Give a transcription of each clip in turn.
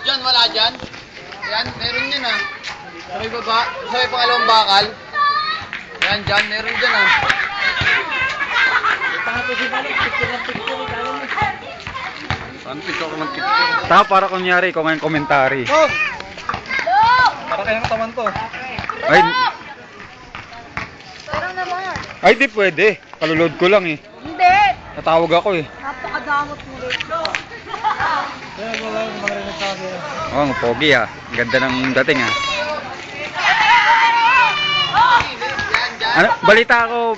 Diyan, wala dyan. Yan, meron yan ah. Sa may baba, sa may pangalawang bakal. Yan, dyan, meron dyan ah. Tama para kunyari, kung ngayon komentary. Oh! Para kayang taman to. Ay, Parang naman. ay di pwede. Kalulod ko lang eh. Hindi. Natawag ako eh. Napakadamot mo rito. Kaya wala yung marinig sa akin. Oh, ang pogi ah. Ang ganda ng dating ah. Ano, balita ako,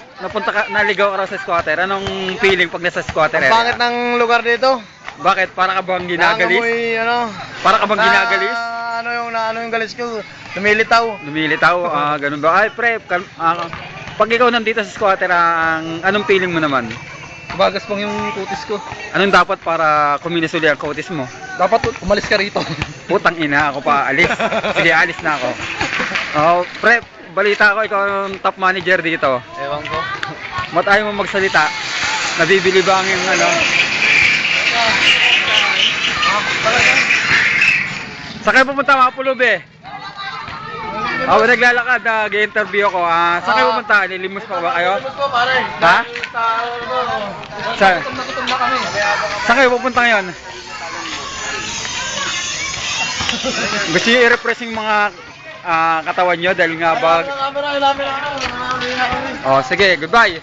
naligaw ka raw sa squatter. Anong feeling pag nasa squatter Ang area? pangit ng lugar dito. Bakit? Para ka bang ginagalis? Nangamoy, ano. Para ka bang ginagalis? Ano yung galis ko? Lumilitaw. Lumilitaw? Ganun ba? Ay, pre, pag ikaw nandito sa squatter, anong feeling mo naman? Bagas pang yung kutis ko. Anong dapat para kuminis uli ang kutis mo? Dapat umalis ka rito. Putang ina, ako pa alis. Sige, alis na ako. Oh, pre, balita ko, ikaw ang top manager dito. Ewan ko. Ba't ayaw mo magsalita? Nabibili ba ang yung ano? Saan kayo pupunta mga pulub eh? Naglalakad, nag-interview ako. Saan kayo pupunta? Nilimos pa ba kayo? Gusto pare. Ha? Saan? Nagutom na kami. Saan kayo pupunta ngayon? Gusto nyo i-repress yung mga katawan nyo dahil nga bag... Camera, Oh, sige, goodbye.